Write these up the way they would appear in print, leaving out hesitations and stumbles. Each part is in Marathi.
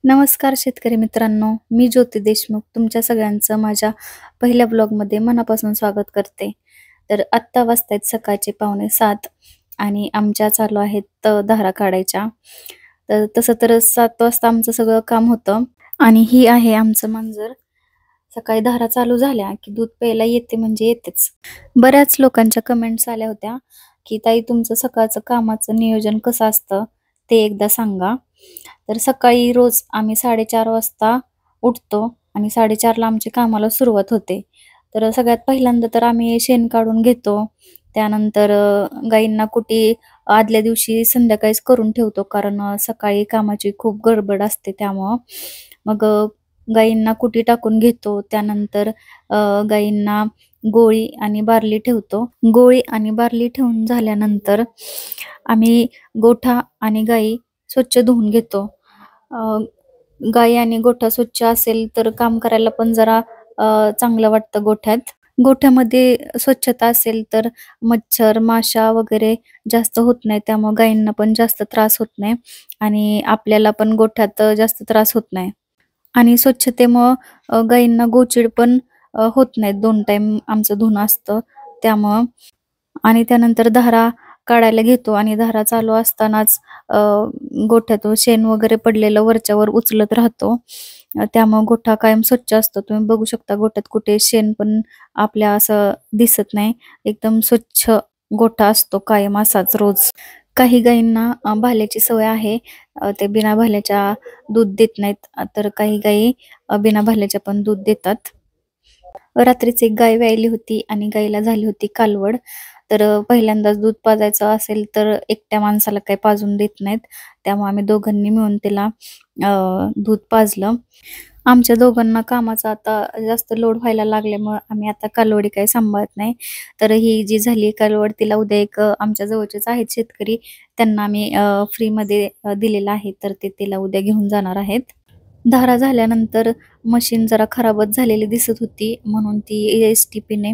नमस्कार शेतकरी मित्रांनो, मी ज्योती देशमुख तुमच्या सगळ्यांचं माझ्या पहिल्या ब्लॉगमध्ये मनापासून स्वागत करते. तर आत्ता वाजतायत सकाळचे 6:45 आणि आमच्या चालू आहेत धारा काढायच्या. तर तसं तर 7 वाजता आमचं सगळं काम होतं आणि ही आहे आमचं मांजर. सकाळी धारा चालू झाल्या की दूध प्यायला येते म्हणजे येतेच. बऱ्याच लोकांच्या कमेंट्स आल्या होत्या की ताई तुमचं सकाळचं कामाचं नियोजन कसं असतं ते एकदा सांगा. तर सकाळी रोज आम्ही 4:30 वाजता उठतो आणि 4:30 ला आमची कामाला सुरुवात होते. तर सगळ्यात पहिल्यांदा तर आम्ही शेण काढून घेतो. त्यानंतर गाईंना कुटी आदल्या दिवशी संध्याकाळीच करून ठेवतो, कारण सकाळी कामाची खूप गडबड असते त्यामुळं. मग गाईंना कुटी टाकून घेतो. त्यानंतर गाईंना गोळी आणि बार्ली ठेवतो. गोळी आणि बार्ली ठेवून झाल्यानंतर आम्ही गोठा आणि गाई स्वच्छ धुवून घेतो. अ, गाई आणि गोठा स्वच्छ असेल तर काम करायला पण जरा चांगलं वाटतं गोठ्यात. गोठ्यामध्ये स्वच्छता असेल तर मच्छर, माशा वगैरे जास्त होत नाही. त्यामुळे गायींना पण जास्त त्रास होत नाही आणि आपल्याला पण गोठ्यात जास्त त्रास होत नाही. आणि स्वच्छतेमुळं गायींना गोचीड पण होत नाहीत. 2 टाईम आमचं धुणं असतं त्यामुळं. आणि त्यानंतर धारा काढायला घेतो आणि धारा चालू असतानाच गोठ्यातून शेण वगैरे पडलेलं वरच्यावर उचलत राहतो. त्यामुळे गोठा कायम स्वच्छ असतो. तुम्ही बघू शकता गोठ्यात कुठे शेण पण आपल्या असं दिसत नाही. एकदम स्वच्छ गोठा असतो कायम असाच रोज. काही गायींना भाल्याची सवय आहे. ते बिना भाल्याच्या दूध देत नाहीत. तर काही गायी बिना भाल्याच्या पण दूध देतात. रात्रीच एक गाय व्यायली होती आणि गाईला झाली होती कालवड. तर पहिल्यांदाच दूध पाजायचं असेल तर एकट्या माणसाला काही पाजून देत नाहीत. त्यामुळे आम्ही दोघांनी मिळून तिला दूध पाजलं. आमच्या दोघांना कामाचा आता जास्त लोड व्हायला लागल्यामुळे आम्ही आता कालवडी काही सांभाळत नाही. तर ही जी झाली कालवड तिला उद्या एक आमच्या जवळचेच आहेत शेतकरी, त्यांना आम्ही फ्रीमध्ये दिलेलं आहे. तर ते तिला उद्या घेऊन जाणार आहेत. धारा झाल्यानंतर मशीन जरा खराबच झालेली दिसत होती, म्हणून ती एस-टी-पीने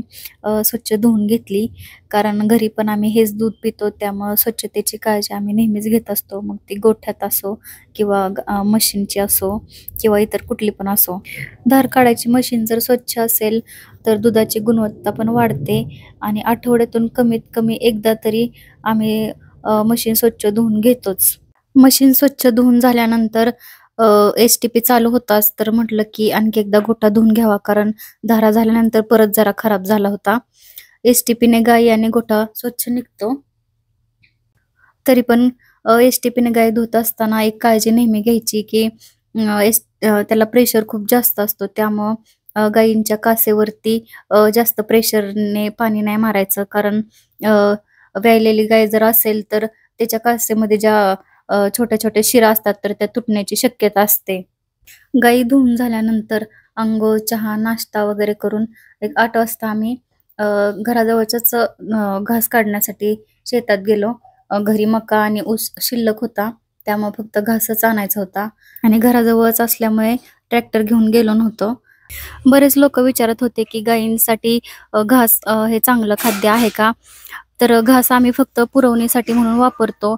स्वच्छ धुवून घेतली. कारण घरी पण आम्ही हेच दूध पितो, त्यामुळं स्वच्छतेची काळजी आम्ही नेहमीच घेत असतो. मग ती गोठ्यात असो किंवा मशीनची असो किंवा इतर कुठली पण असो. धार काढायची मशीन जर स्वच्छ असेल तर दुधाची गुणवत्ता पण वाढते आणि आठवड्यातून कमीत कमी एकदा तरी आम्ही मशीन स्वच्छ धुवून घेतोच. मशीन स्वच्छ धुवून झाल्यानंतर एस-टी-पी चालू होताच तर म्हटलं की आणखी एकदा गोठा धुवून घ्यावा, कारण धारा झाल्यानंतर परत जरा खराब झाला होता. एस-टी-पीने गाई आणि गोठा स्वच्छ निघतो. तरी पण एस-टी-पीने गाय धुत असताना एक काळजी नेहमी घ्यायची की त्याला प्रेशर खूप जास्त असतो. त्यामुळं गायींच्या कासेवरती जास्त प्रेशरने पाणी नाही मारायचं, कारण व्यायलेली गाय जर असेल तर त्याच्या कासेमध्ये ज्या छोट्या-छोट्या शिरा असतात तर त्या तुटण्याची शक्यता असते. गाई धुवून झाल्यानंतर अंघोळ, चहा, नाश्ता वगैरे करून एक 8 वाजता आम्ही घराजवळच्याच घास काढण्यासाठी शेतात गेलो. घरी मका आणि ऊस शिल्लक होता, त्यामुळे फक्त घासच आणायचा होता आणि घराजवळच असल्यामुळे ट्रॅक्टर घेऊन गेलो नव्हतो. बरेच लोकं विचारत होते की गायींसाठी घास हे चांगलं खाद्य आहे का? तर घास आम्ही फक्त पुरवणीसाठी म्हणून वापरतो.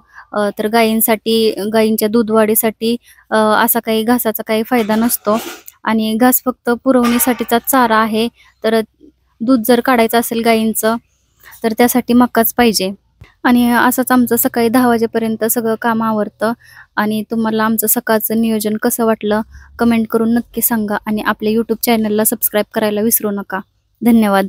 तर गायींच्या दूध वाढीसाठी असा काही घासाचा काही फायदा नसतो आणि घास फक्त पुरवणीसाठीचा चारा आहे. तर दूध जर काढायचं असेल गायींचं तर त्यासाठी मकाच पाहिजे. आणि असंच आमचं सकाळी 10 वाजेपर्यंत सगळं काम आवरतं. आणि तुम्हाला आमचं सकाळचं नियोजन कसं वाटलं कमेंट करून नक्की सांगा आणि आपल्या YouTube चॅनलला सबस्क्राईब करायला विसरू नका. धन्यवाद.